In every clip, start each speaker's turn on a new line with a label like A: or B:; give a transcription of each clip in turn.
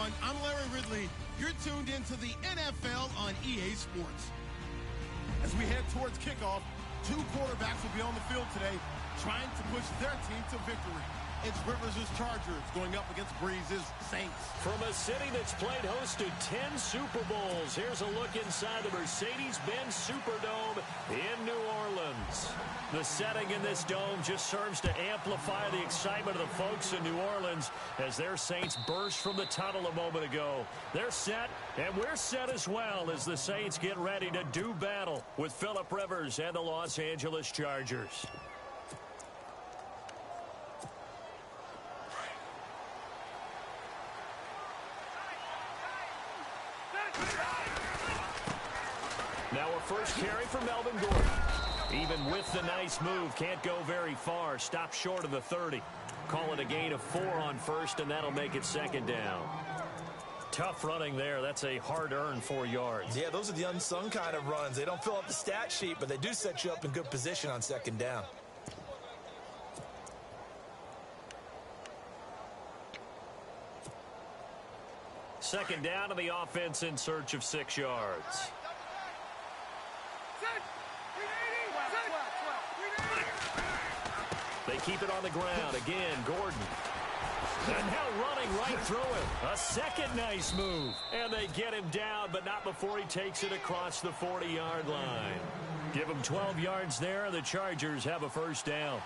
A: everyone. I'm Larry Ridley. You're tuned into the NFL on EA Sports.
B: As we head towards kickoff, two quarterbacks will be on the field today trying to push their team to victory. It's Rivers' Chargers going up against Brees' Saints.
C: From a city that's played host to 10 Super Bowls, here's a look inside the Mercedes-Benz Superdome in New Orleans. The setting in this dome just serves to amplify the excitement of the folks in New Orleans as their Saints burst from the tunnel a moment ago. They're set, and we're set as well as the Saints get ready to do battle with Phillip Rivers and the Los Angeles Chargers. Now a first carry for Melvin Gordon. Even with the nice move, can't go very far. Stop short of the 30. Call it a gain of 4 on first, and that'll make it second down. Tough running there. That's a hard-earned 4 yards.
D: Yeah, those are the unsung kind of runs. They don't fill up the stat sheet, but they do set you up in good position on second down.
C: Second down to the offense in search of 6 yards. They keep it on the ground. Again, Gordon. And now running right through him. A second nice move. And they get him down, but not before he takes it across the 40-yard line. Give him 12 yards there, and the Chargers have a first down.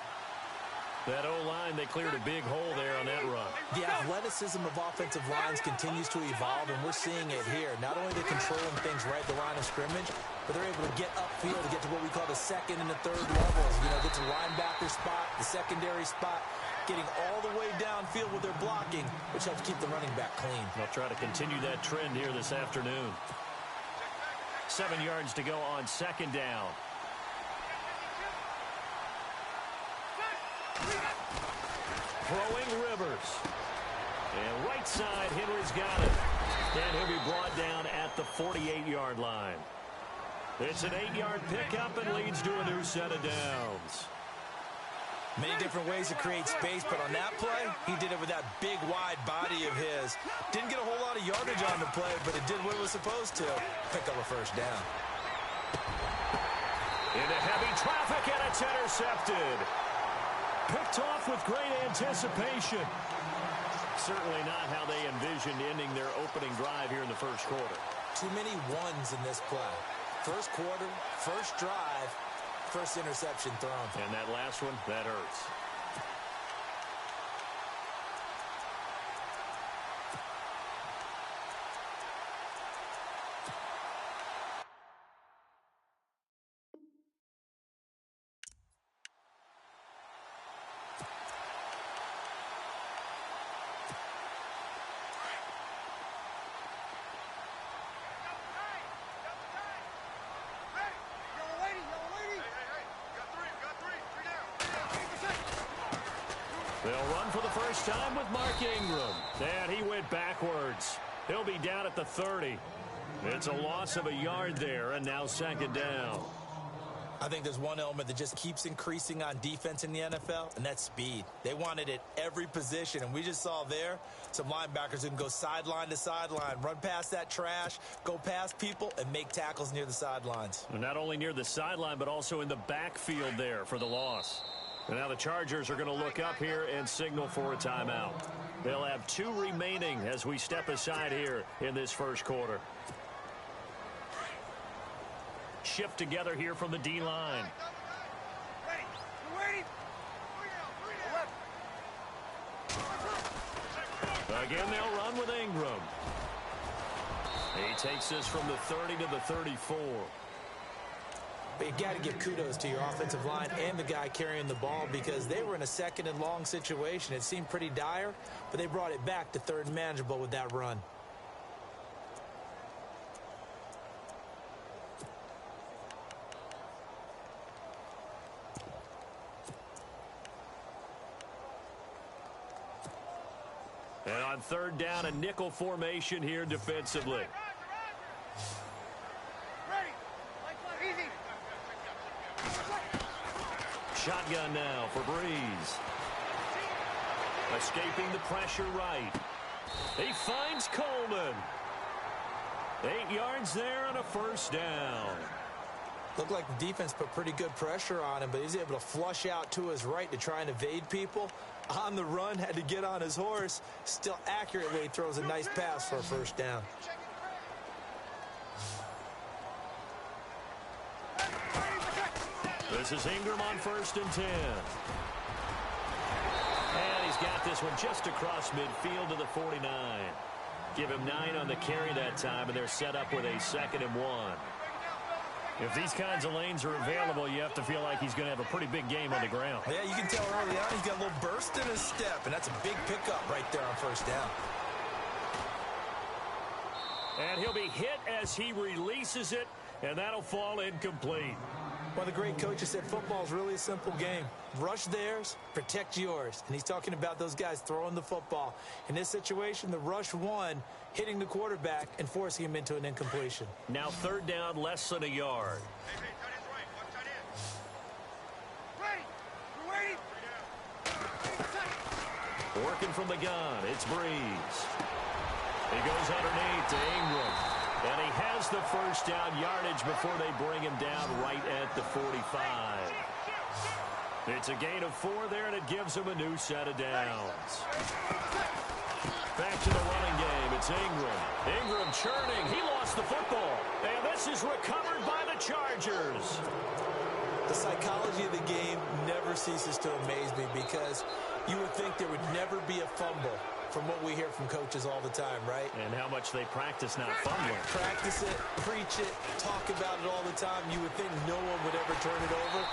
C: That O-line, they cleared a big hole there on that run.
D: The athleticism of offensive lines continues to evolve, and we're seeing it here. Not only are they controlling things right at the line of scrimmage, but they're able to get upfield to get to what we call the second and the third levels. You know, get to the linebacker spot, the secondary spot, getting all the way downfield with their blocking, which helps keep the running back clean.
C: They'll try to continue that trend here this afternoon. 7 yards to go on second down. Throwing Rivers. And right side, Henry's got it. And he'll be brought down at the 48-yard line. It's an 8-yard pickup and leads to a new set of downs.
D: Many different ways to create space, but on that play, he did it with that big, wide body of his. Didn't get a whole lot of yardage on the play, but it did what it was supposed to. Pick up a first down.
C: Into heavy traffic, and it's intercepted. Picked off with great anticipation. Certainly not how they envisioned ending their opening drive here in the first quarter.
D: Too many ones in this play. First quarter, first drive, first interception thrown.
C: And that last one, that hurts. They'll run for the first time with Mark Ingram. And he went backwards. He'll be down at the 30. It's a loss of a yard there, and now second down.
D: I think there's one element that just keeps increasing on defense in the NFL, and that's speed. They want it at every position, and we just saw there some linebackers who can go sideline to sideline, run past that trash, go past people, and make tackles near the sidelines.
C: Not only near the sideline, but also in the backfield there for the loss. And now the Chargers are going to look up here and signal for a timeout. They'll have 2 remaining as we step aside here in this first quarter. Shift together here from the D-line. Again, they'll run with Ingram. He takes this from the 30 to the 34.
D: But you got to give kudos to your offensive line and the guy carrying the ball because they were in a second and long situation. It seemed pretty dire, but they brought it back to third and manageable with that run.
C: And on third down, a nickel formation here defensively. Shotgun now for Brees. Escaping the pressure right. He finds Coleman. 8 yards there on a first down.
D: Looked like the defense put pretty good pressure on him, but he's able to flush out to his right to try and evade people. On the run, had to get on his horse. Still accurately throws a nice pass for a first down.
C: This is Ingram on 1st and 10. And he's got this one just across midfield to the 49. Give him 9 on the carry that time, and they're set up with a 2nd and 1. If these kinds of lanes are available, you have to feel like he's going to have a pretty big game on the ground.
D: Yeah, you can tell early on he's got a little burst in his step, and that's a big pickup right there on first down.
C: And he'll be hit as he releases it, and that'll fall incomplete.
D: One of the great coaches said football is really a simple game. Rush theirs, protect yours. And he's talking about those guys throwing the football. In this situation, the rush won, hitting the quarterback and forcing him into an incompletion.
C: Now 3rd down, less than a yard. Working from the gun, it's Breeze. He goes underneath to Ingram. And he has the first down yardage before they bring him down right at the 45. It's a gain of 4 there, and it gives him a new set of downs. Back to the running game. It's Ingram. Ingram churning. He lost the football. And this is recovered by the Chargers.
D: The psychology of the game never ceases to amaze me because you would think there would never be a fumble from what we hear from coaches all the time, right?
C: And how much they practice not fumbling.
D: Practice it, preach it, talk about it all the time. You would think no one would ever turn it over.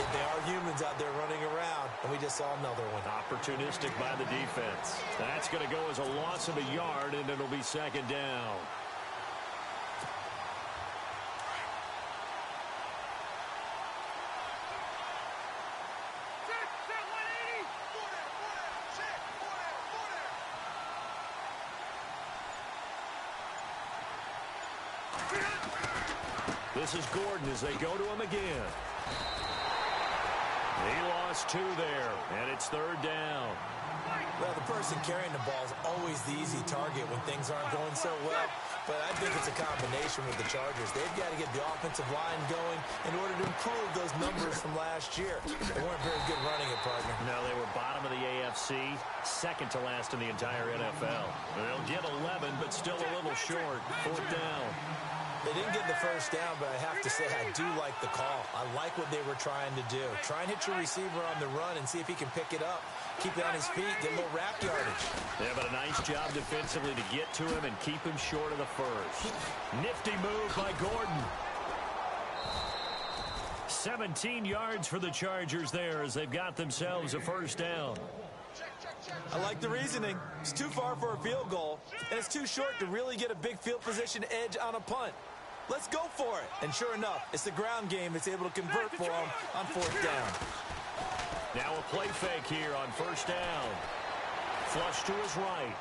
D: Yet they are humans out there running around, and we just saw another one.
C: Opportunistic by the defense. That's going to go as a loss of a yard, and it'll be 2nd down. This is Gordon as they go to him again. He lost 2 there, and it's 3rd down.
D: Well, the person carrying the ball is always the easy target when things aren't going so well. But I think it's a combination with the Chargers. They've got to get the offensive line going in order to improve those numbers from last year. They weren't very good running it, partner.
C: No, they were bottom of the AFC, 2nd to last in the entire NFL. They'll get 11, but still a little short. 4th down.
D: They didn't get the first down, but I have to say I do like the call. I like what they were trying to do. Try and hit your receiver on the run and see if he can pick it up. Keep it on his feet, get a little wrap yardage.
C: Yeah, but a nice job defensively to get to him and keep him short of the first. Nifty move by Gordon. 17 yards for the Chargers there as they've got themselves a first down.
D: I like the reasoning. It's too far for a field goal, and it's too short to really get a big field position edge on a punt. Let's go for it. And sure enough, it's the ground game that's able to convert for them on 4th down.
C: Now a play fake here on 1st down. Flush to his right.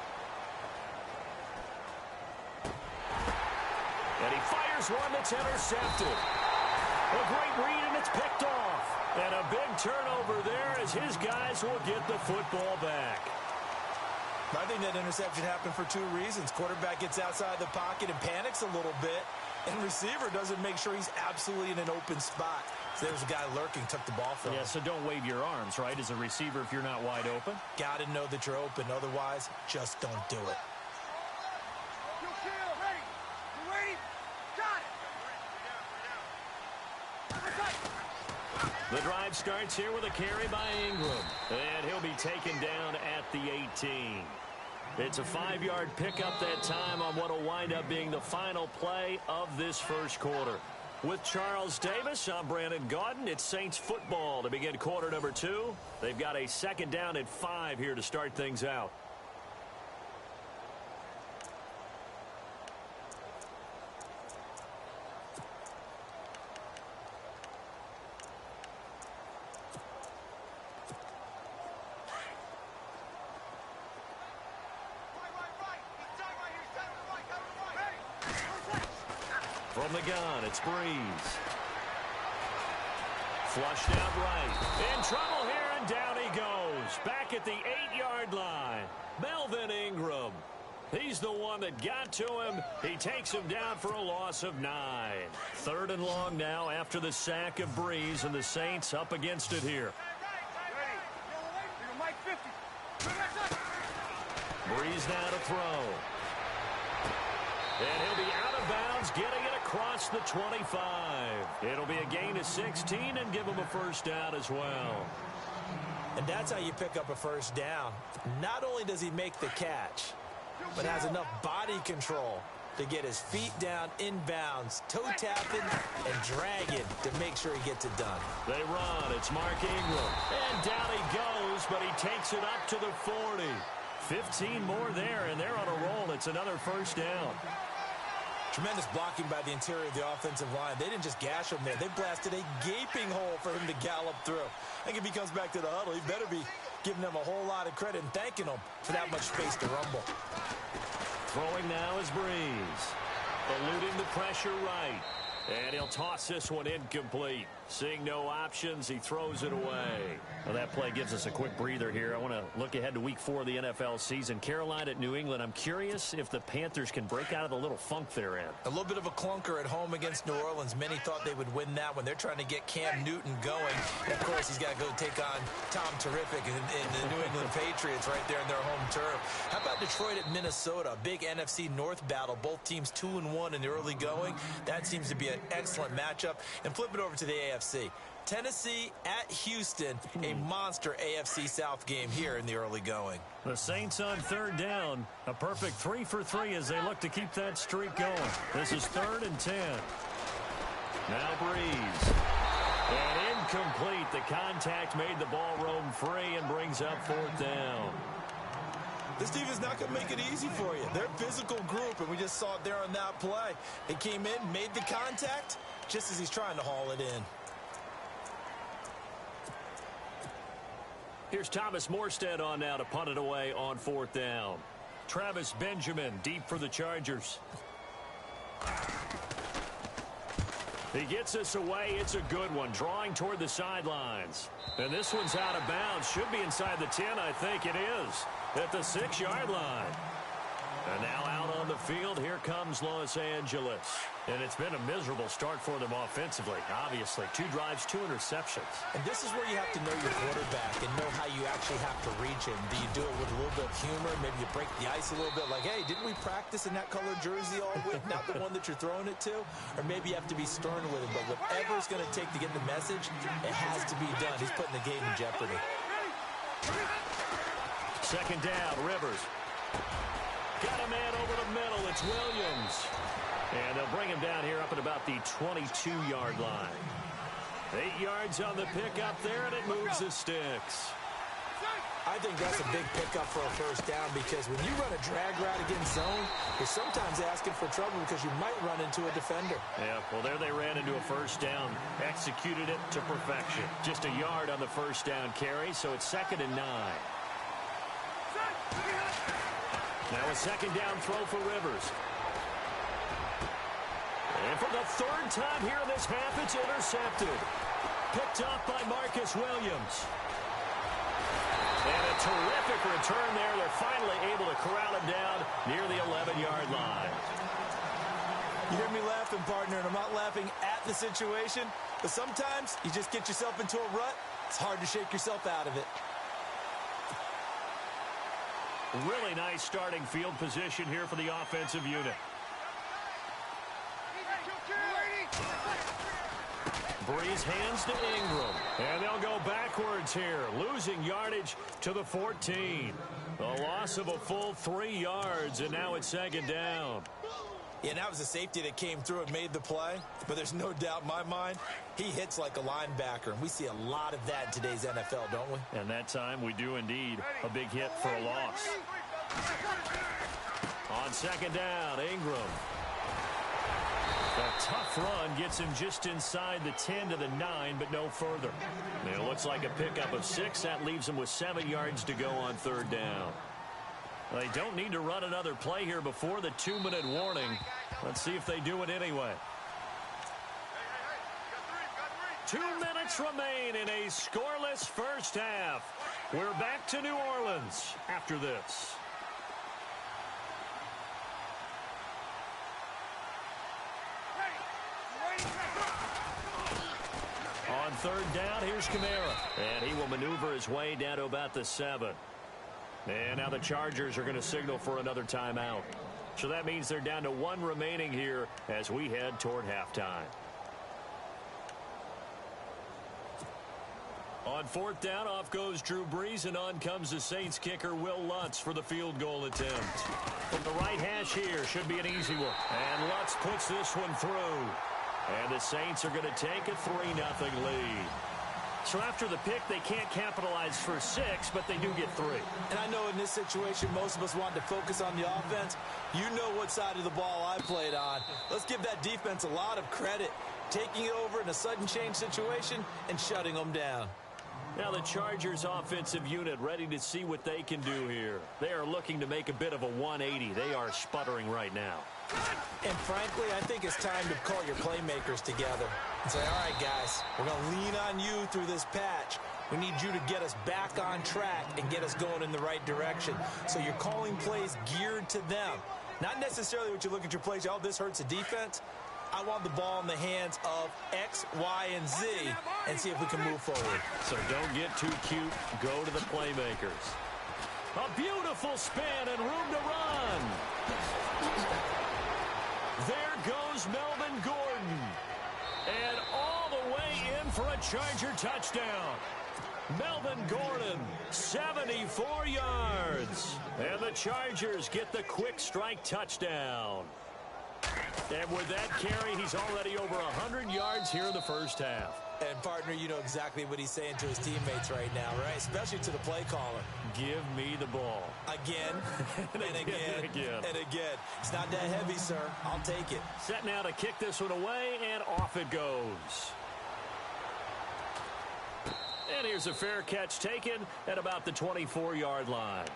C: And he fires one that's intercepted. A great read, and it's picked off. And a big turnover there as his guys will get the football back.
D: I think that interception happened for 2 reasons. Quarterback gets outside the pocket and panics a little bit, and receiver doesn't make sure he's absolutely in an open spot. So there's a guy lurking, took the ball from him.
C: Yeah, so don't wave your arms, right, as a receiver if you're not wide open.
D: Got to know that you're open. Otherwise, just don't do it.
C: The drive starts here with a carry by Ingram. And he'll be taken down at the 18. It's a 5-yard pickup that time on what will wind up being the final play of this first quarter. With Charles Davis, I'm Brandon Gaudin. It's Saints football to begin quarter number 2. They've got a 2nd down and 5 here to start things out. From the gun, it's Breeze. Flushed out right. In trouble here, and And down he goes, back at the 8-yard line. Melvin Ingram. He's the one that got to him. He takes him down for a loss of 9. 3rd and long now after the sack of Breeze, and the Saints up against it here. Breeze now to throw. And he'll be out of bounds, getting it across the 25. It'll be a gain of 16 and give him a first down as well.
D: And that's how you pick up a first down. Not only does he make the catch, but has enough body control to get his feet down inbounds, toe tapping and dragging to make sure he gets it done.
C: They run. It's Mark Ingram. And down he goes, but he takes it up to the 40. 15 more there, and they're on a roll. It's another first down.
D: Tremendous blocking by the interior of the offensive line. They didn't just gash him there. They blasted a gaping hole for him to gallop through. I think if he comes back to the huddle, he better be giving them a whole lot of credit and thanking them for that much space to rumble.
C: Throwing now is Breeze. Eluding the pressure right. And he'll toss this one incomplete. Seeing no options, he throws it away. Well, that play gives us a quick breather here. I want to look ahead to week 4 of the NFL season. Carolina at New England. I'm curious if the Panthers can break out of the little funk they're in.
D: A little bit of a clunker at home against New Orleans. Many thought they would win that when they're trying to get Cam Newton going. And, of course, he's got to go take on Tom Terrific and the New England Patriots right there in their home turf. How about Detroit at Minnesota? Big NFC North battle. Both teams 2-1 in the early going. That seems to be an excellent matchup. And flip it over to the AFC. Tennessee at Houston, a monster AFC South game here in the early going.
C: The Saints on 3rd down. A perfect 3 for 3 as they look to keep that streak going. This is 3rd and 10. Now Breeze. And incomplete. The contact made the ball roam free and brings up 4th down.
D: This team is not going to make it easy for you. They're a physical group, and we just saw it there on that play. They came in, made the contact, just as he's trying to haul it in.
C: Here's Thomas Morstead on now to punt it away on 4th down. Travis Benjamin deep for the Chargers. He gets us away. It's a good one. Drawing toward the sidelines. And this one's out of bounds. Should be inside the 10. I think it is. At the 6-yard line. And now out on the field, here comes Los Angeles. And it's been a miserable start for them offensively, obviously. 2 drives, 2 interceptions.
D: And this is where you have to know your quarterback and know how you actually have to reach him. Do you do it with a little bit of humor? Maybe you break the ice a little bit like, hey, didn't we practice in that colored jersey all week, not the one that you're throwing it to? Or maybe you have to be stern with him. But whatever it's going to take to get the message, it has to be done. He's putting the game in jeopardy.
C: 2nd down, Rivers. Got a man over the middle. It's Williams. And they'll bring him down here up at about the 22-yard line. 8 yards on the pickup there, and it moves the sticks.
D: I think that's a big pickup for a first down because when you run a drag route against zone, you're sometimes asking for trouble because you might run into a defender.
C: Yeah, well, there they ran into a first down. Executed it to perfection. Just a yard on the first down carry, so it's 2nd and 9. Now a 2nd down throw for Rivers. And for the 3rd time here in this half, it's intercepted. Picked up by Marcus Williams. And a terrific return there. They're finally able to corral him down near the 11-yard line.
D: You hear me laughing, partner, and I'm not laughing at the situation, but sometimes you just get yourself into a rut. It's hard to shake yourself out of it.
C: Really nice starting field position here for the offensive unit. Breeze hands to Ingram. And they'll go backwards here. Losing yardage to the 14. A loss of a full 3 yards, and now it's 2nd down.
D: Yeah, that was a safety that came through and made the play. But there's no doubt in my mind, he hits like a linebacker. And we see a lot of that in today's NFL, don't we?
C: And that time we do indeed. A big hit for a loss. On 2nd down, Ingram. A tough run gets him just inside the 10 to the 9, but no further. And it looks like a pickup of 6. That leaves him with 7 yards to go on 3rd down. They don't need to run another play here before the 2-minute warning. Let's see if they do it anyway. 2 minutes remain in a scoreless first half. We're back to New Orleans after this. On third down, here's Kamara. And he will maneuver his way down to about the 7. And now the Chargers are going to signal for another timeout. So that means they're down to 1 remaining here as we head toward halftime. On fourth down, off goes Drew Brees, and on comes the Saints kicker Will Lutz for the field goal attempt. From the right hash here, should be an easy one. And Lutz puts this one through. And the Saints are going to take a 3-0 lead. So after the pick, they can't capitalize for 6, but they do get 3.
D: And I know in this situation, most of us wanted to focus on the offense. You know what side of the ball I played on. Let's give that defense a lot of credit. Taking it over in a sudden change situation and shutting them down.
C: Now the Chargers offensive unit ready to see what they can do here. They are looking to make a bit of a 180. They are sputtering right now.
D: And frankly, I think it's time to call your playmakers together and say, all right, guys, we're going to lean on you through this patch. We need you to get us back on track and get us going in the right direction. So you're calling plays geared to them. Not necessarily what you look at your plays, oh, this hurts the defense. I want the ball in the hands of X, Y, and Z and see if we can move forward.
C: So don't get too cute. Go to the playmakers. A beautiful spin and room to run. There goes Melvin Gordon. And all the way in for a Charger touchdown. Melvin Gordon, 74 yards. And the Chargers get the quick strike touchdown. And with that carry, he's already over 100 yards here in the first half.
D: And, partner, you know exactly what he's saying to his teammates right now, right? Especially to the play caller.
C: Give me the ball.
D: Again, and again, and again. It's not that heavy, sir. I'll take it.
C: Set now to kick this one away, and off it goes. And here's a fair catch taken at about the 24-yard line.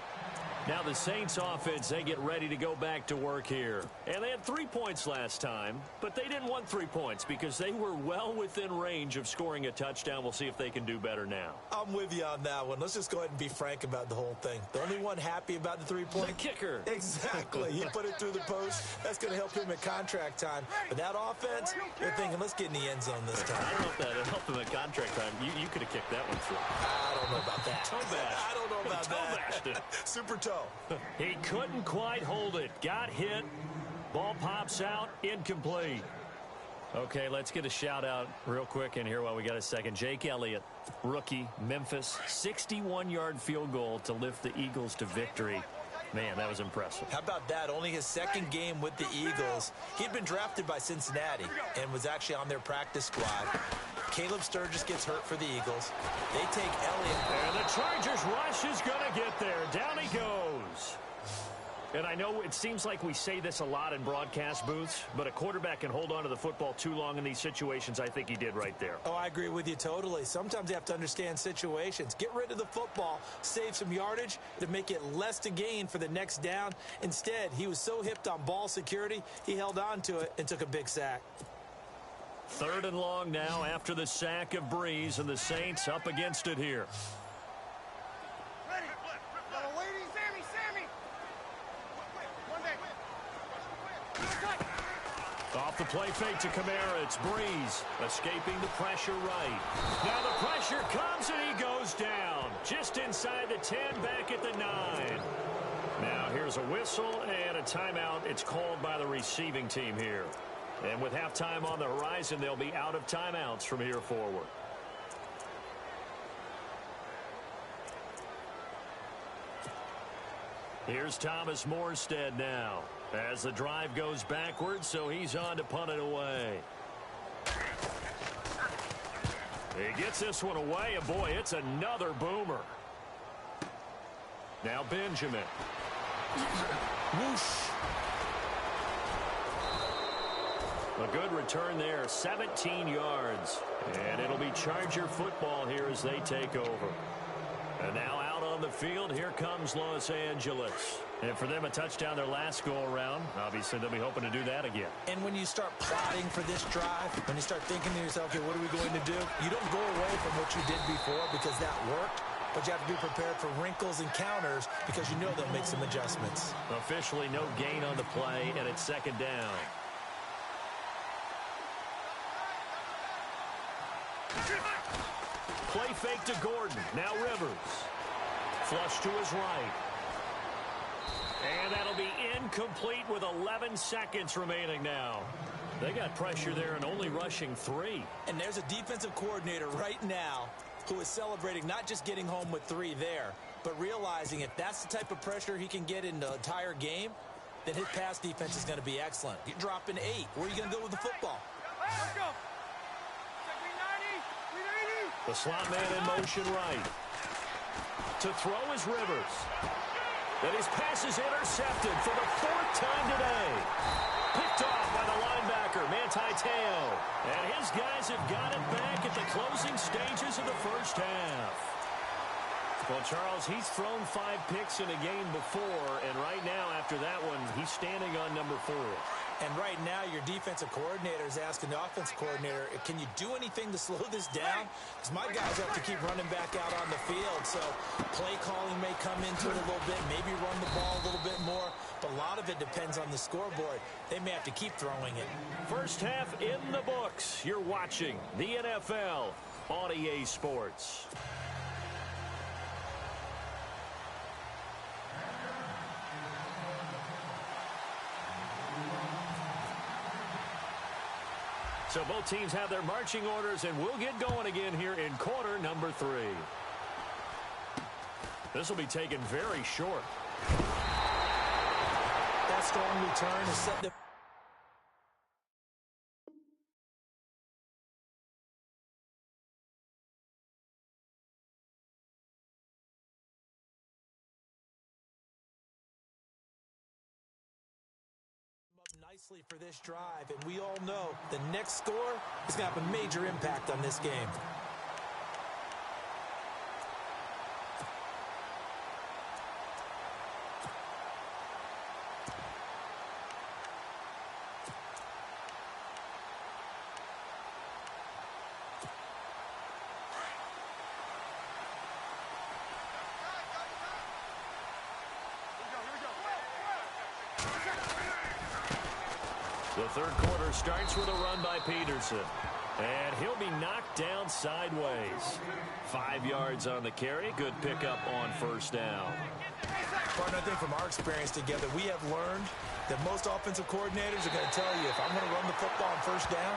C: Now the Saints offense, they get ready to go back to work here. And they had 3 points last time, but they didn't want 3 points because they were well within range of scoring a touchdown. We'll see if they can do better now.
D: I'm with you on that one. Let's just go ahead and be frank about the whole thing. The only one happy about the 3-point?
C: The kicker.
D: Exactly. He put it through the post. That's going to help him at contract time. But that offense, you're thinking, let's get in the end zone this time.
C: I don't know if that helped him at contract time. You could have kicked that one through.
D: I don't know about that.
C: Toe bash.
D: I don't know about that. Super toe.
C: He couldn't quite hold it. Got hit. Ball pops out. Incomplete. Okay, let's get a shout-out real quick in here while we got a second. Jake Elliott, rookie, Memphis, 61-yard field goal to lift the Eagles to victory. Man, that was impressive.
D: How about that? Only his second game with the Eagles. He'd been drafted by Cincinnati and was actually on their practice squad. Caleb Sturgis gets hurt for the Eagles. They take Elliott.
C: And the Chargers rush is going to get there. Down he goes. And I know it seems like we say this a lot in broadcast booths, but a quarterback can hold on to the football too long in these situations. I think he did right there.
D: Oh, I agree with you totally. Sometimes you have to understand situations. Get rid of the football, save some yardage to make it less to gain for the next down. Instead, he was so hipped on ball security, he held on to it and took a big sack.
C: 3rd and long now after the sack of Brees, and the Saints up against it here. Off the play fake to Kamara. It's Brees escaping the pressure right. Now the pressure comes and he goes down. Just inside the 10, back at the 9. Now here's a whistle and a timeout. It's called by the receiving team here. And with halftime on the horizon, they'll be out of timeouts from here forward. Here's Thomas Morstead now as the drive goes backwards, so he's on to punt it away. He gets this one away, and boy, it's another boomer. Now Benjamin. Whoosh. A good return there, 17 yards. And it'll be Charger football here as they take over. And now out on the field, here comes Los Angeles. And for them, a touchdown their last go-around. Obviously, they'll be hoping to do that again.
D: And when you start plotting for this drive, when you start thinking to yourself, okay, what are we going to do? You don't go away from what you did before because that worked. But you have to be prepared for wrinkles and counters because you know they'll make some adjustments.
C: Officially no gain on the play, and it's second down. Play fake to Gordon. Now Rivers. Flush to his right. And that'll be incomplete with 11 seconds remaining now. They got pressure there and only rushing 3.
D: And there's a defensive coordinator right now who is celebrating not just getting home with 3 there, but realizing if that's the type of pressure he can get in the entire game, then his pass defense is going to be excellent. You're dropping 8. Where are you going to go with the football?
E: Let's go.
C: The slot man in motion right. To throw is Rivers. And his pass is intercepted for the 4th time today. Picked off by the linebacker, Manti Te'o. And his guys have got it back at the closing stages of the first half. Well, Charles, he's thrown 5 picks in a game before, and right now, after that one, he's standing on number 4.
D: And right now, your defensive coordinator is asking the offensive coordinator, can you do anything to slow this down? Because my guys have to keep running back out on the field. So play calling may come into it a little bit, maybe run the ball a little bit more. But a lot of it depends on the scoreboard. They may have to keep throwing it.
C: First half in the books. You're watching the NFL on EA Sports. So both teams have their marching orders, and we'll get going again here in quarter number 3. This will be taken very short.
D: That strong return is set to... nicely for this drive, and we all know the next score is going to have a major impact on this game.
C: The third quarter starts with a run by Peterson. And he'll be knocked down sideways. 5 yards on the carry. Good pickup on first down.
D: Partner, I think from our experience together, we have learned that most offensive coordinators are going to tell you, if I'm going to run the football on first down,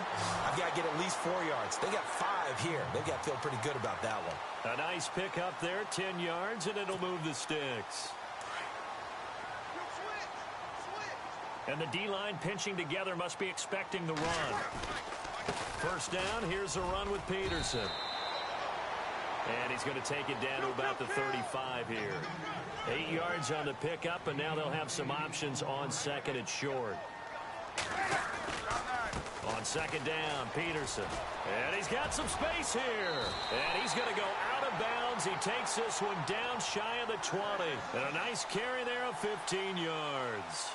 D: I've got to get at least 4 yards. They got 5 here. They've got to feel pretty good about that one.
C: A nice pickup there, 10 yards, and it'll move the sticks. And the D-line pinching together must be expecting the run. First down, here's a run with Peterson. And he's going to take it down to about the 35 here. 8 yards on the pickup, and now they'll have some options on second and short. On second down, Peterson. And he's got some space here. And he's going to go out of bounds. He takes this one down shy of the 20. And a nice carry there of 15 yards.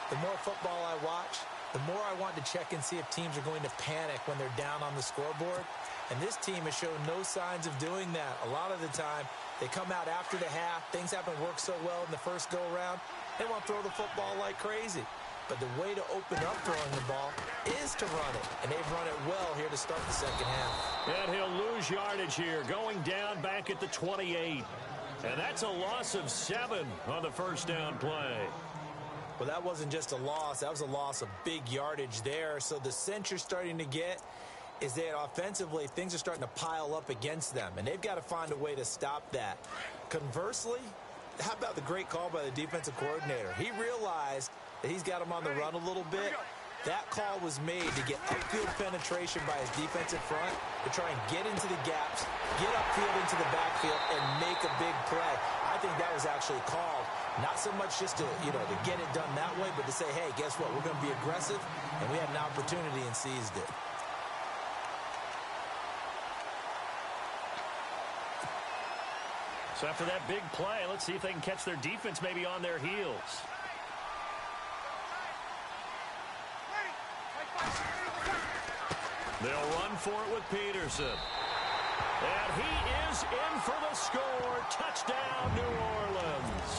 D: The more football I watch, the more I want to check and see if teams are going to panic when they're down on the scoreboard. And this team has shown no signs of doing that. A lot of the time, they come out after the half. Things haven't worked so well in the first go-around. They want to throw the football like crazy. But the way to open up throwing the ball is to run it. And they've run it well here to start the second half.
C: And he'll lose yardage here, going down back at the 28. And that's a loss of 7 on the first down play.
D: Well, that wasn't just a loss. That was a loss of big yardage there. So the sense you're starting to get is that offensively, things are starting to pile up against them, and they've got to find a way to stop that. Conversely, how about the great call by the defensive coordinator? He realized that he's got him on the run a little bit. That call was made to get upfield penetration by his defensive front to try and get into the gaps, get upfield into the backfield, and make a big play. I think that was actually called. Not so much just to, to get it done that way, but to say, hey, guess what? We're going to be aggressive, and we had an opportunity and seized it.
C: So after that big play, let's see if they can catch their defense maybe on their heels. They'll run for it with Peterson. And he is in for the score. Touchdown, New Orleans.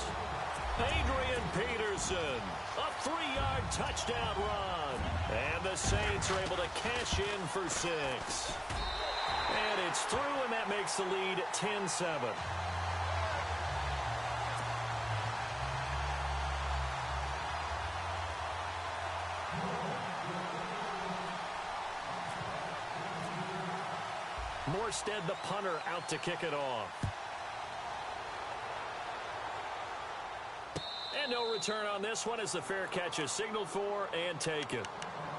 C: Adrian Peterson, a 3-yard touchdown run. And the Saints are able to cash in for 6. And it's through, and that makes the lead 10-7. Morstead, the punter, out to kick it off. And no return on this one as the fair catch is signaled for and taken.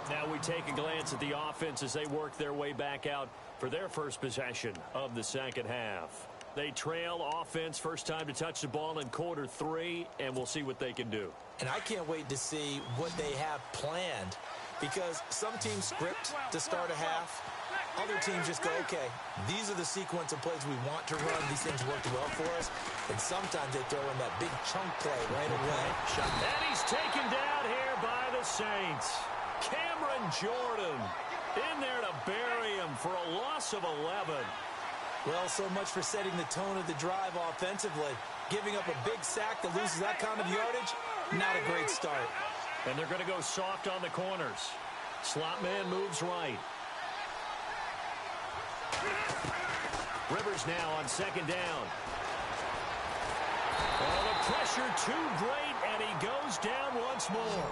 C: Now we take a glance at the offense as they work their way back out for their first possession of the second half. They trail offense, first time to touch the ball in quarter 3, and we'll see what they can do.
D: And I can't wait to see what they have planned, because some teams script to start a half. Other teams just go, okay, these are the sequence of plays we want to run. These things worked well for us. And sometimes they throw in that big chunk play right away.
C: And he's taken down here by the Saints. Cameron Jordan in there to bury him for a loss of 11.
D: Well, so much for setting the tone of the drive offensively. Giving up a big sack that loses that kind of yardage, not a great start.
C: And they're going to go soft on the corners. Slot man moves right. Rivers now on second down. Oh, the pressure too great, and he goes down once more.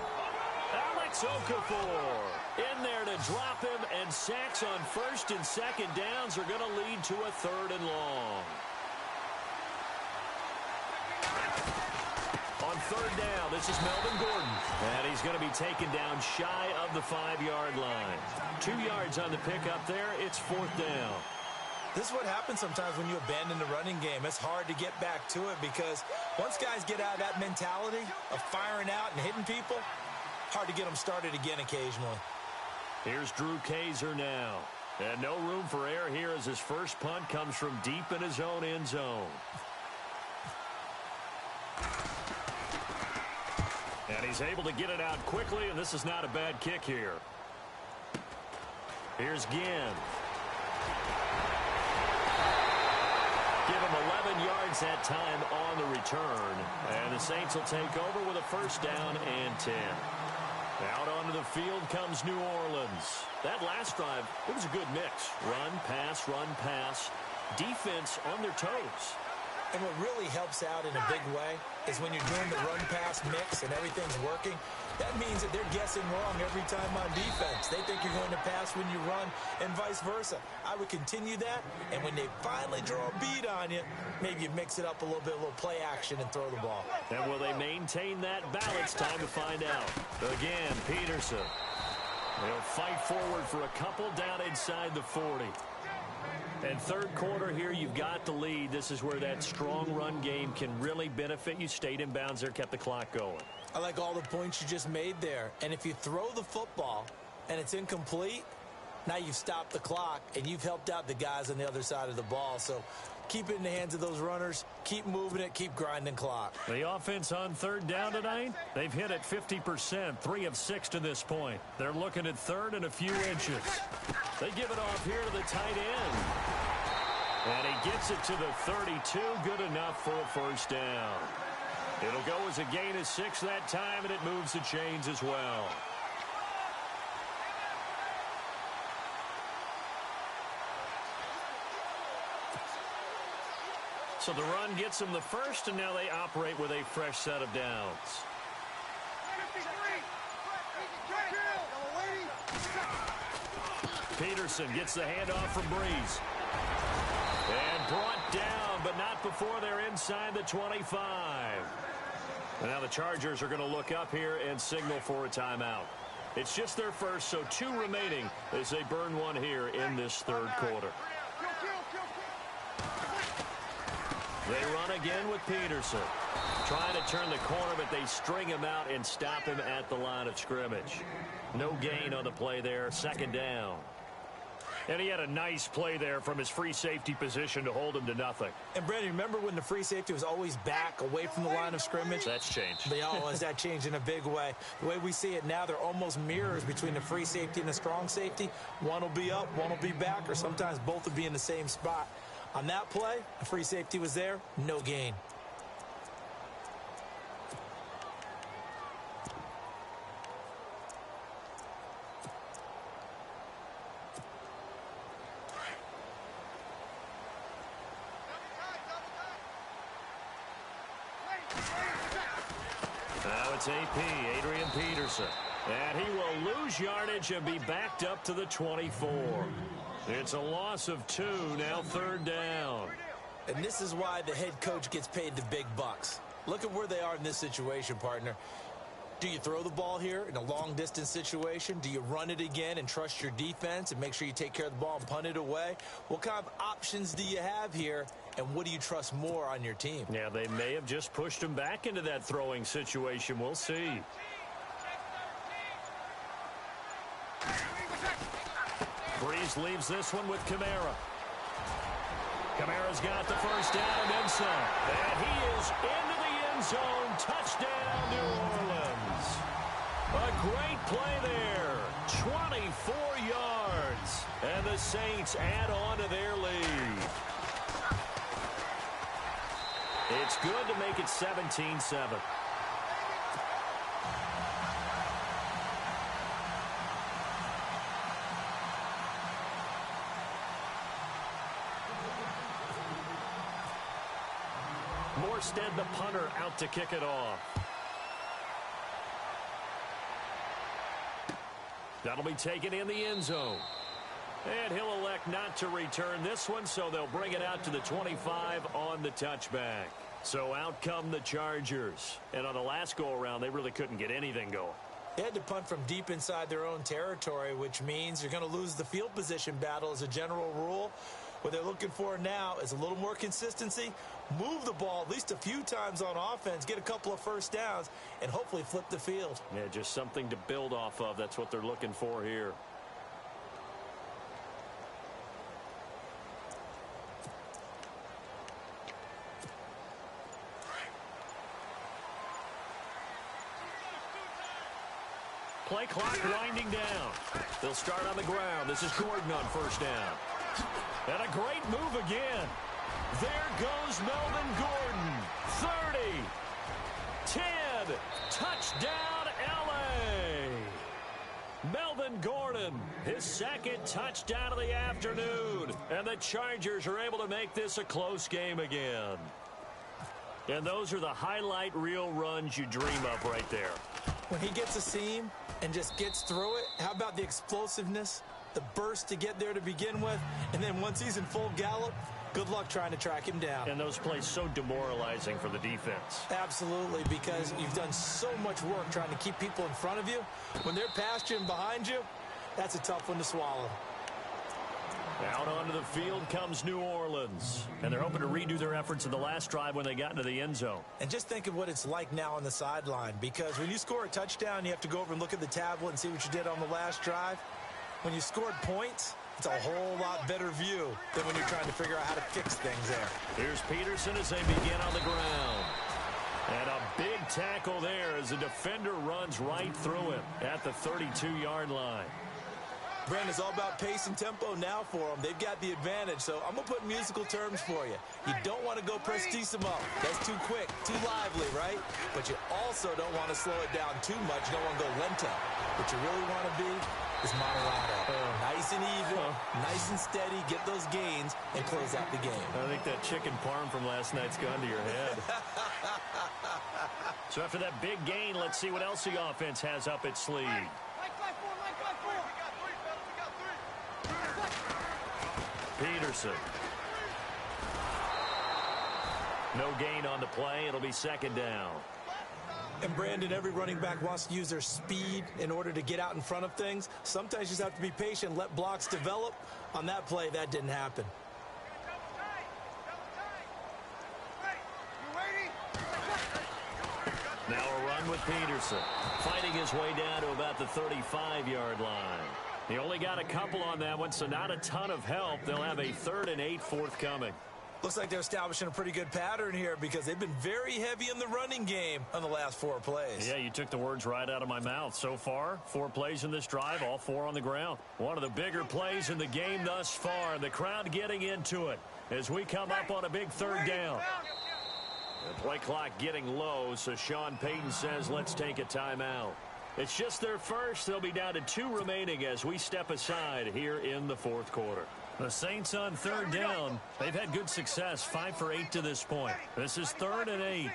C: Alex Okafor in there to drop him, and sacks on first and second downs are going to lead to a 3rd and long. On 3rd down, this is Melvin Gordon. And he's going to be taken down shy of the 5-yard line. 2 yards on the pickup there. It's 4th down.
D: This is what happens sometimes when you abandon the running game. It's hard to get back to it because once guys get out of that mentality of firing out and hitting people, hard to get them started again occasionally.
C: Here's Drew Kaiser now. And no room for error here as his first punt comes from deep in his own end zone. And he's able to get it out quickly, and this is not a bad kick here. Here's Ginn. Give him 11 yards that time on the return. And the Saints will take over with a 1st down and 10. Out onto the field comes New Orleans. That last drive, it was a good mix. Run, pass, defense on their toes.
D: And what really helps out in a big way is when you're doing the run-pass mix and everything's working, that means that they're guessing wrong every time on defense. They think you're going to pass when you run and vice versa. I would continue that, and when they finally draw a beat on you, maybe you mix it up a little bit, a little play action and throw the ball.
C: And will they maintain that balance? Time to find out. Again, Peterson. They'll fight forward for a couple down inside the 40. And 3rd quarter here, you've got the lead. This is where that strong run game can really benefit you. Stayed in bounds there, kept the clock going.
D: I like all the points you just made there. And if you throw the football and it's incomplete, now you've stopped the clock and you've helped out the guys on the other side of the ball. So keep it in the hands of those runners. Keep moving it. Keep grinding clock.
C: The offense on 3rd down tonight, they've hit it 50%, 3 of 6 to this point. They're looking at 3rd and a few inches. They give it off here to the tight end. And he gets it to the 32. Good enough for a 1st down. It'll go as a gain of 6 that time, and it moves the chains as well. So the run gets them the first, and now they operate with a fresh set of downs. Peterson gets the handoff from Breeze. And brought down, but not before they're inside the 25. And now the Chargers are going to look up here and signal for a timeout. It's just their first, so 2 remaining as they burn one here in this 3rd quarter. They run again with Peterson. Trying to turn the corner, but they string him out and stop him at the line of scrimmage. No gain on the play there. 2nd down. And he had a nice play there from his free safety position to hold him to nothing.
D: And, Brandon, remember when the free safety was always back away from the line of scrimmage?
C: That's changed.
D: Has that changed in a big way? The way we see it now, they're almost mirrors between the free safety and the strong safety. One will be up, one will be back, or sometimes both will be in the same spot. On that play, the free safety was there, no gain.
C: Now it's AP, Adrian Peterson. And he will lose yardage and be backed up to the 24. It's a loss of 2, now 3rd down.
D: And this is why the head coach gets paid the big bucks. Look at where they are in this situation, partner. Do you throw the ball here in a long-distance situation? Do you run it again and trust your defense and make sure you take care of the ball and punt it away? What kind of options do you have here, and what do you trust more on your team?
C: Yeah, they may have just pushed him back into that throwing situation. We'll see. Breeze leaves this one with Kamara. Kamara's got the first down and then some. And he is into the end zone. Touchdown, New Orleans. A great play there. 24 yards. And the Saints add on to their lead. It's good to make it 17-7. Morstead, the punter, out to kick it off. That'll be taken in the end zone. And he'll elect not to return this one, so they'll bring it out to the 25 on the touchback. So out come the Chargers. And on the last go-around, they really couldn't get anything going.
D: They had to punt from deep inside their own territory, which means you're going to lose the field position battle as a general rule. What they're looking for now is a little more consistency, move the ball at least a few times on offense, get a couple of first downs, and hopefully flip the field.
C: Yeah, just something to build off of. That's what they're looking for here. Play clock winding down. They'll start on the ground. This is Gordon on first down. And a great move again. There goes Melvin Gordon. 30. 10. Touchdown, L.A. Melvin Gordon, his second touchdown of the afternoon. And the Chargers are able to make this a close game again. And those are the highlight reel runs you dream of right there.
D: When he gets a seam and just gets through it, how about the explosiveness? The burst to get there to begin with, and then once he's in full gallop, good luck trying to track him down.
C: And those plays so demoralizing for the defense.
D: Absolutely, because you've done so much work trying to keep people in front of you. When they're past you and behind you, that's a tough one to swallow.
C: Out onto the field comes New Orleans. And they're hoping to redo their efforts in the last drive when they got into the end zone.
D: And just think of what it's like now on the sideline, because when you score a touchdown, you have to go over and look at the tablet and see what you did on the last drive. When you scored points, it's a whole lot better view than when you're trying to figure out how to fix things there.
C: Here's Peterson as they begin on the ground. And a big tackle there as the defender runs right through him at the 32-yard line.
D: Brandon, it's all about pace and tempo now for them. They've got the advantage, so I'm going to put musical terms for you. You don't want to go prestissimo. That's too quick, too lively, right? But you also don't want to slow it down too much. You don't want to go lento. What you really want to be is moderado. Nice and even, nice and steady, get those gains, and close out the game.
C: I think that chicken parm from last night's gone to your head. So after that big gain, let's see what else the offense has up its sleeve. Peterson. No gain on the play. It'll be second down.
D: And, Brandon, every running back wants to use their speed in order to get out in front of things. Sometimes you just have to be patient, let blocks develop. On that play, that didn't happen.
C: Now a run with Peterson. Fighting his way down to about the 35-yard line. He only got a couple on that one, so not a ton of help. They'll have a 3rd and 8 forthcoming.
D: Looks like they're establishing a pretty good pattern here because they've been very heavy in the running game on the last 4 plays.
C: Yeah, you took the words right out of my mouth. So far, 4 plays in this drive, all 4 on the ground. One of the bigger plays in the game thus far. The crowd getting into it as we come up on a big 3rd down. The play clock getting low, so Sean Payton says let's take a timeout. It's just their first. They'll be down to 2 remaining as we step aside here in the 4th quarter. The Saints on 3rd down. They've had good success, 5 for 8 to this point. This is 3rd and 8.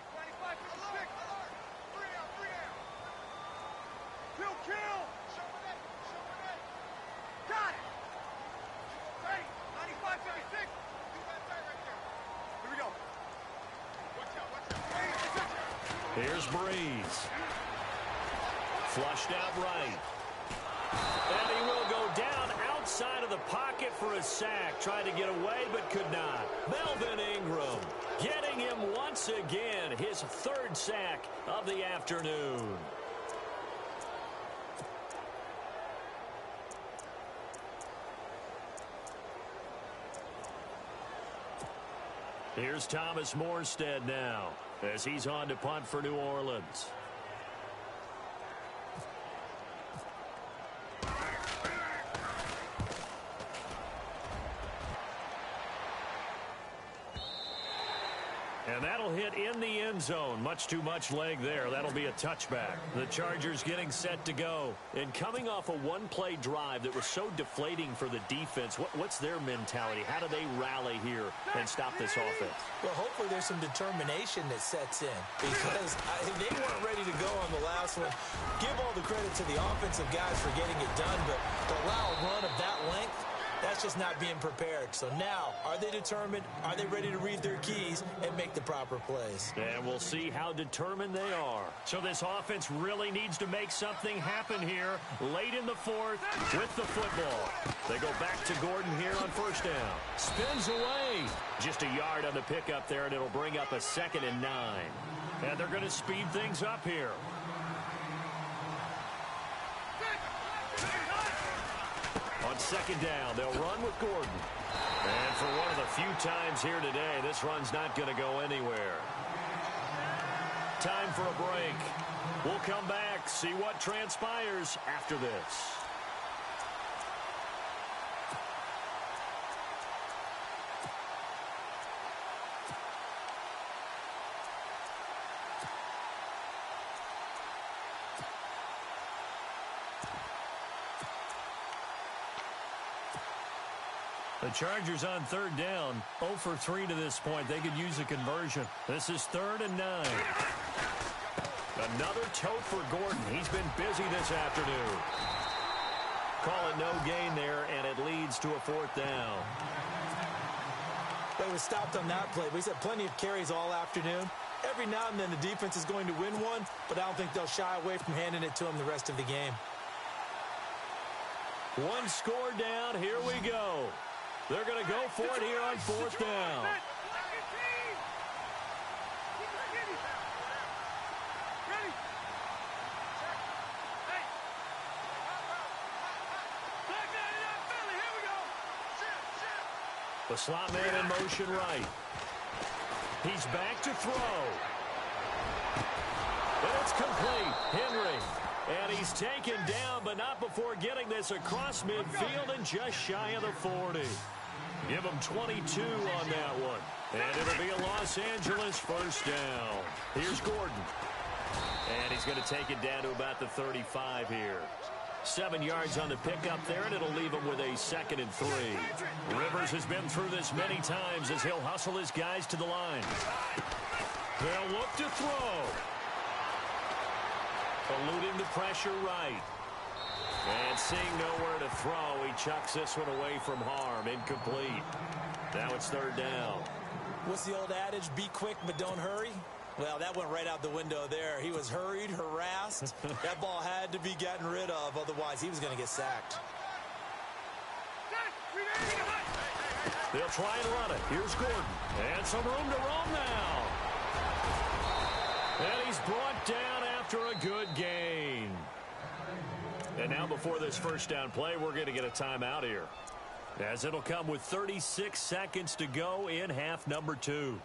C: Here's Breeze. Flushed out right. And he will go down outside of the pocket for a sack. Tried to get away, but could not. Melvin Ingram getting him once again. His 3rd sack of the afternoon. Here's Thomas Morstead now as he's on to punt for New Orleans. And that'll hit in the end zone. Much too much leg there. That'll be a touchback. The Chargers getting set to go. And coming off a 1-play drive that was so deflating for the defense, what's their mentality? How do they rally here and stop this offense?
D: Well, hopefully there's some determination that sets in because they weren't ready to go on the last one. Give all the credit to the offensive guys for getting it done, but to allow a run of that length, that's just not being prepared. So now, are they determined? Are they ready to read their keys and make the proper plays?
C: And we'll see how determined they are. So this offense really needs to make something happen here late in the 4th with the football. They go back to Gordon here on 1st down. Spins away. Just a yard on the pickup there, and it'll bring up a 2nd and 9. And they're going to speed things up here. On 2nd down, they'll run with Gordon. And for one of the few times here today, this run's not going to go anywhere. Time for a break. We'll come back, see what transpires after this. The Chargers on 3rd down, 0 for 3 to this point. They could use a conversion. This is 3rd and 9. Another tote for Gordon. He's been busy this afternoon. Call it no gain there, and it leads to a 4th down.
D: They were stopped on that play. We had plenty of carries all afternoon. Every now and then the defense is going to win one, but I don't think they'll shy away from handing it to them the rest of the game.
C: 1 score down. Here we go. They're going to go for it here on 4th down. The slot man in motion right. He's back to throw. And it's complete. Henry. And he's taken down, but not before getting this across midfield and just shy of the 40. Give him 22 on that one. And it'll be a Los Angeles 1st down. Here's Gordon. And he's going to take it down to about the 35 here. 7 yards on the pickup there, and it'll leave him with a 2nd and 3. Rivers has been through this many times as he'll hustle his guys to the line. They'll look to throw. Eluding the pressure right. And seeing nowhere to throw, he chucks this one away from harm. Incomplete. Now it's 3rd down.
D: What's the old adage? Be quick, but don't hurry. Well, that went right out the window there. He was hurried, harassed. That ball had to be gotten rid of. Otherwise, he was going to get sacked.
C: They'll try and run it. Here's Gordon. And some room to roam now. And he's brought down after a good gain. And now before this first down play, we're going to get a timeout here, as it'll come with 36 seconds to go in half number 2.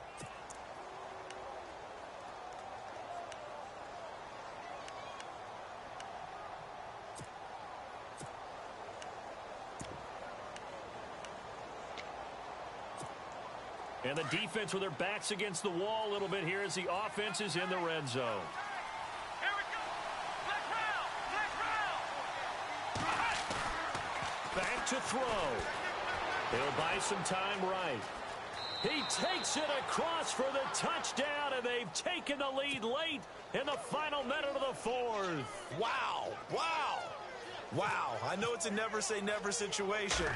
C: And the defense with their backs against the wall a little bit here as the offense is in the red zone.
E: Here we go.
C: Back to throw. He'll buy some time right. He takes it across for the touchdown, and they've taken the lead late in the final minute of the fourth.
D: Wow. Wow. Wow. I know it's a never-say-never situation,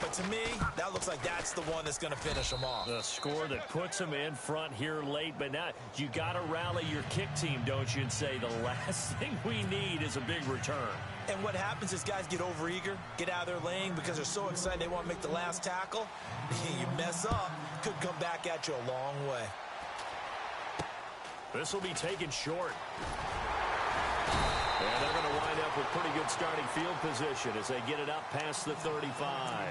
D: but to me, that looks like that's the one that's going to finish them off.
C: The score that puts them in front here late, but now you got to rally your kick team, don't you, and say the last thing we need is a big return.
D: And what happens is guys get overeager, get out of their lane because they're so excited they want to make the last tackle. You mess up, could come back at you a long way.
C: This will be taken short. And they're going to wind up with pretty good starting field position as they get it up past the 35.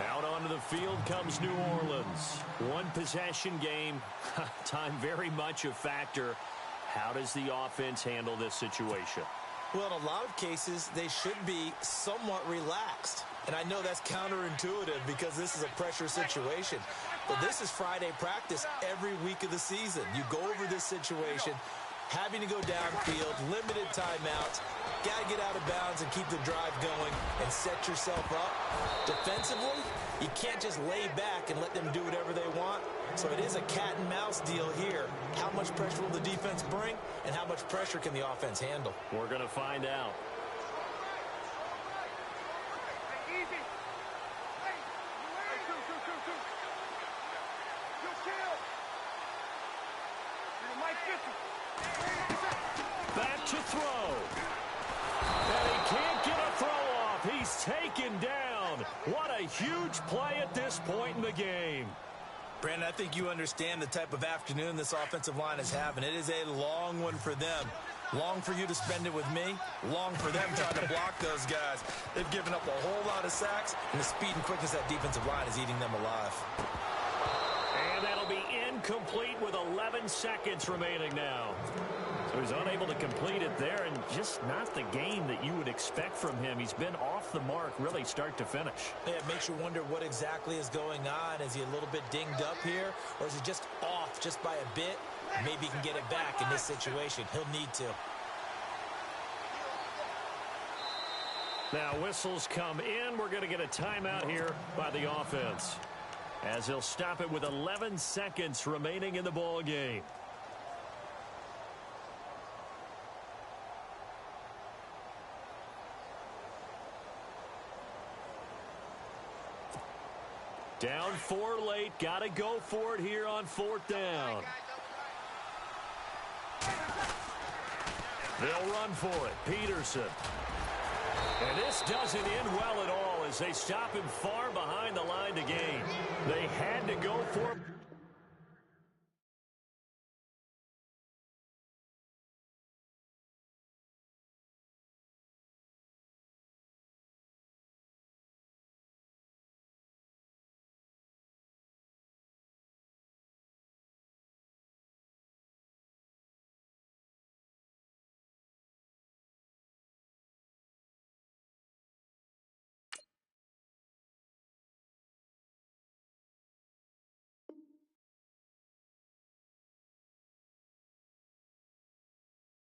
C: Out onto the field comes New Orleans. One possession game. Time very much a factor. How does the offense handle this situation?
D: Well, in a lot of cases, they should be somewhat relaxed. And I know that's counterintuitive because this is a pressure situation. But this is Friday practice every week of the season. You go over this situation, having to go downfield, limited timeouts, got to get out of bounds and keep the drive going and set yourself up. Defensively, you can't just lay back and let them do whatever they want. So it is a cat and mouse deal here. How much pressure will the defense bring, and how much pressure can the offense handle?
C: We're going to find out. Back to throw. And he can't get a throw off. He's taken down. What a huge play at this point in the game.
D: Brandon, I think you understand the type of afternoon this offensive line is having. It is a long one for them. Long for you to spend it with me. Long for them trying to block those guys. They've given up a whole lot of sacks, and the speed and quickness of that defensive line is eating them alive.
C: And that'll be incomplete with 11 seconds remaining now. So he's unable to complete it there, and just not the game that you would expect from him. He's been off the mark really start to finish.
D: Yeah, it makes you wonder what exactly is going on. Is he a little bit dinged up here, or is he just off just by a bit? Maybe he can get it back in this situation. He'll need to.
C: Now whistles come in. We're going to get a timeout here by the offense, as he'll stop it with 11 seconds remaining in the ball game. Down 4 late. Got to go for it here on 4th down. They'll run for it. Peterson. And this doesn't end well at all as they stop him far behind the line to gain. They had to go for it.